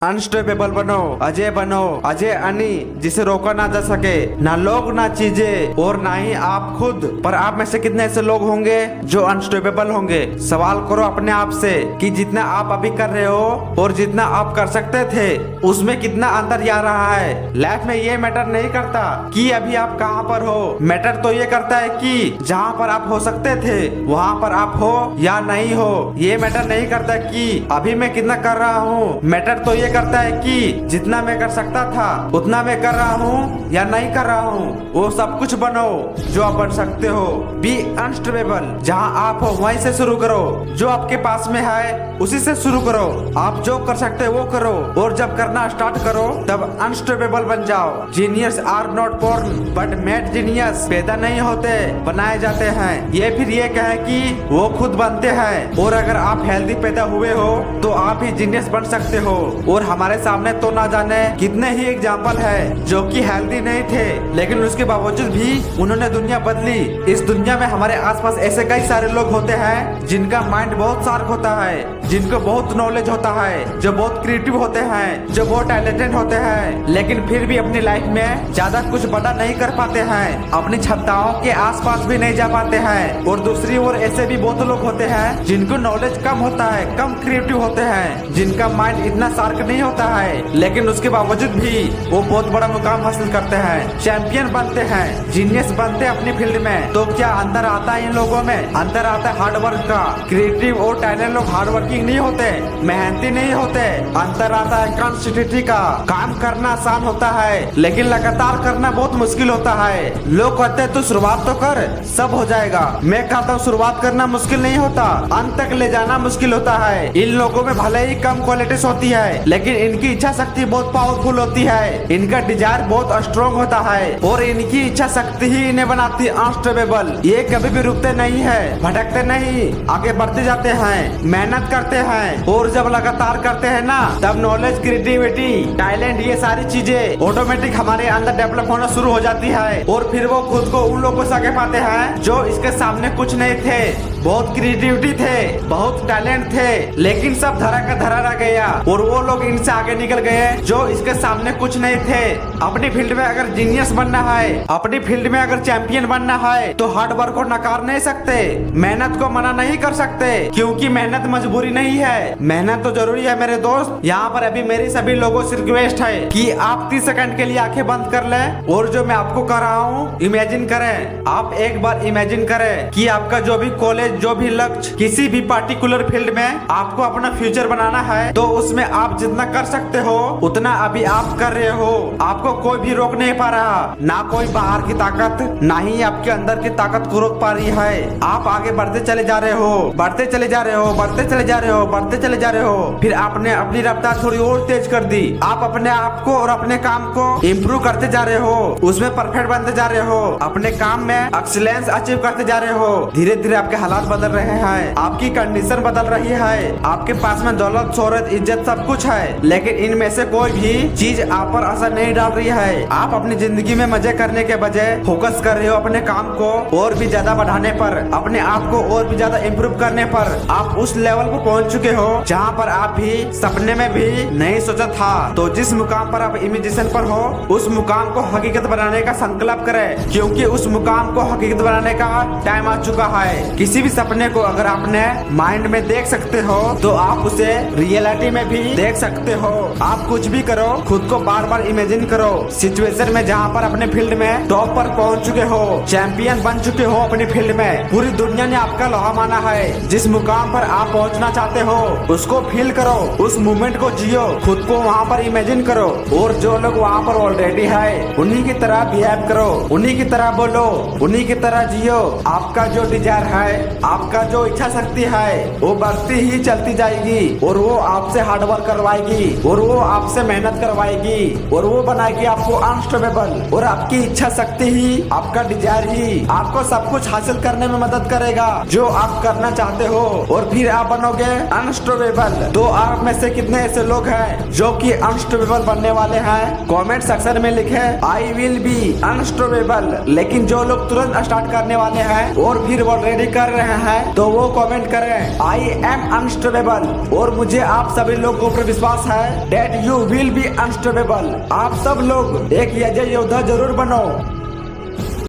Unstoppable बनो, अजय बनो, अजय अनी जिसे रोका ना जा सके, ना लोग ना चीजें और ना ही आप खुद। पर आप में से कितने ऐसे लोग होंगे जो अनस्टॉपेबल होंगे? सवाल करो अपने आप से कि जितना आप अभी कर रहे हो और जितना आप कर सकते थे उसमें कितना अंतर आ रहा है। लाइफ में ये मैटर नहीं करता कि अभी आप कहाँ पर हो, मैटर तो ये करता है कि जहाँ पर आप हो सकते थे वहाँ पर आप हो या नहीं हो। ये मैटर नहीं करता कि अभी मैं कितना कर रहा हूँ, मैटर तो ये करता है कि जितना मैं कर सकता था उतना मैं कर रहा हूँ या नहीं कर रहा हूँ। वो सब कुछ बनो जो आप बन सकते हो। बी अनस्टॉपेबल, जहाँ आप हो वहीं से शुरू करो, जो आपके पास में है उसी से शुरू करो। आप जो कर सकते हो वो करो और जब करना स्टार्ट करो तब अनस्टॉपेबल बन जाओ। Genius are not born but made genius, पैदा नहीं होते बनाए जाते हैं। ये फिर ये कहे कि वो खुद बनते हैं। और अगर आप हेल्दी पैदा हुए हो तो आप ही जीनियस बन सकते हो। और हमारे सामने तो ना जाने कितने ही एग्जाम्पल है जो कि हेल्दी नहीं थे लेकिन उसके बावजूद भी उन्होंने दुनिया बदली। इस दुनिया में हमारे आसपास ऐसे कई सारे लोग होते हैं जिनका माइंड बहुत शार्प होता है, जिनको बहुत नॉलेज होता है, जो बहुत क्रिएटिव होते हैं, जो बहुत टैलेंटेड होते हैं, लेकिन फिर भी अपनी लाइफ में ज्यादा कुछ बड़ा नहीं कर पाते हैं, अपनी क्षमताओं के आसपास भी नहीं जा पाते हैं। और दूसरी ओर ऐसे भी बहुत लोग होते हैं जिनको नॉलेज कम होता है, कम क्रिएटिव होते हैं, जिनका माइंड इतना शार्प नहीं होता है लेकिन उसके बावजूद भी वो बहुत बड़ा मुकाम हासिल करते हैं, चैंपियन बनते हैं, जीनियस बनते हैं अपनी फील्ड में। तो क्या अंदर आता है इन लोगों में? अंदर आता है हार्डवर्क का। क्रिएटिव और टैलेंट लोग हार्डवर्किंग नहीं होते, मेहनती नहीं होते। अंतर आता है कंसिस्टेंसी का। काम करना आसान होता है लेकिन लगातार करना बहुत मुश्किल होता है। लोग कहते हैं तू शुरुआत तो कर सब हो जाएगा। मैं कहता हूँ शुरुआत करना मुश्किल नहीं होता, अंत तक ले जाना मुश्किल होता है। इन लोगों में भले ही कम क्वालिटीज होती है लेकिन इनकी इच्छा शक्ति बहुत पावरफुल होती है, इनका डिजायर बहुत स्ट्रॉन्ग होता है और इनकी इच्छा शक्ति ही इन्हें बनाती है अनस्टॉपेबल। ये कभी भी रुकते नहीं है, भटकते नहीं, आगे बढ़ते जाते हैं, मेहनत करते हैं। और जब लगातार करते हैं ना तब नॉलेज, क्रिएटिविटी, टैलेंट, ये सारी चीजें ऑटोमेटिक हमारे अंदर डेवलप होना शुरू हो जाती है। और फिर वो खुद को उन लोगों से आगे पाते हैं जो इसके सामने कुछ नहीं थे, बहुत क्रिएटिविटी थे, बहुत टैलेंट थे लेकिन सब धरा का धरा रह गया। और वो लोग इनसे आगे निकल गए जो इसके सामने कुछ नहीं थे। अपनी फील्ड में अगर जीनियस बनना है, अपनी फील्ड में अगर चैंपियन बनना है तो हार्ड वर्क को नकार नहीं सकते, मेहनत को मना नहीं कर सकते क्योंकि मेहनत मजबूरी नहीं है, मेहनत तो जरूरी है मेरे दोस्त। यहाँ पर अभी मेरी सभी लोगों से रिक्वेस्ट है कि आप 30 सेकंड के लिए आंखें बंद कर लें और जो मैं आपको कर रहा हूँ इमेजिन करें। आप एक बार इमेजिन करें कि आपका जो भी कॉलेज, जो भी लक्ष्य, किसी भी पार्टिकुलर फील्ड में आपको अपना फ्यूचर बनाना है तो उसमें आप जितना कर सकते हो उतना अभी आप कर रहे हो। आपको कोई भी रोक नहीं पा रहा, ना कोई बाहर की ताकत, ना ही आपके अंदर की ताकत को रोक पा रही है। आप आगे बढ़ते चले जा रहे हो, बढ़ते चले जा रहे हो, बढ़ते चले जा रहे हो, बढ़ते चले जा रहे हो। फिर आपने अपनी रफ्तार थोड़ी और तेज कर दी। आप अपने आप को और अपने काम को इम्प्रूव करते जा रहे हो, उसमें परफेक्ट बनते जा रहे हो, अपने काम में एक्सीलेंस अचीव करते जा रहे हो। धीरे धीरे आपके हालात बदल रहे हैं, आपकी कंडीशन बदल रही है, आपके पास में दौलत, शोहरत, इज्जत सब कुछ है लेकिन इनमें से कोई भी चीज आप पर असर नहीं डाल रही है। आप अपनी जिंदगी में मजे करने के बजाय फोकस कर रहे हो अपने काम को और भी ज्यादा बढ़ाने पर, अपने आप को और भी ज्यादा इम्प्रूव करने पर। आप उस लेवल पर पहुंच चुके हो जहां पर आप भी सपने में भी नहीं सोचा था। तो जिस मुकाम पर आप इमेजिनेशन पर हो उस मुकाम को हकीकत बनाने का संकल्प करें क्योंकि उस मुकाम को हकीकत बनाने का टाइम आ चुका है। किसी भी सपने को अगर आपने माइंड में देख सकते हो तो आप उसे रियलिटी में भी देख सकते हो। आप कुछ भी करो, खुद को बार बार इमेजिन करो सिचुएशन में जहाँ पर अपने फील्ड में टॉप पर पहुँच चुके हो, चैंपियन बन चुके हो अपनी फील्ड में। पूरी दुनिया ने आपका लोहा माना है। जिस मुकाम पर आप पहुँचना चाहते हो उसको फील करो, उस मोमेंट को जियो, खुद को वहाँ पर इमेजिन करो। और जो लोग वहाँ पर ऑलरेडी है उन्हीं की तरह बिहेव करो, उन्हीं की तरह बोलो, उन्हीं की तरह जियो। आपका जो डिजायर है, आपका जो इच्छा शक्ति है वो बढ़ती ही चलती जाएगी और वो आपसे हार्ड वर्क करवाएगी और वो आपसे मेहनत करवाएगी और वो बनाएगी आपको अनस्टॉपेबल। और आपकी इच्छा शक्ति ही, आपका डिजायर ही आपको सब कुछ हासिल करने में मदद करेगा जो आप करना चाहते हो। और फिर आप बनोगे अनस्टॉपेबल। तो आप में से कितने ऐसे लोग हैं जो कि अनस्टॉपेबल बनने वाले हैं? कमेंट सेक्शन में लिखे आई विल बी अनस्टॉपेबल। लेकिन जो लोग तुरंत स्टार्ट करने वाले हैं और फिर वो रेडी कर रहे हैं तो वो कमेंट करें आई एम अनस्टॉपेबल। और मुझे आप सभी लोगों पर विश्वास है that you will be unstoppable. आप सब लोग एक अजय योद्धा जरूर बनो।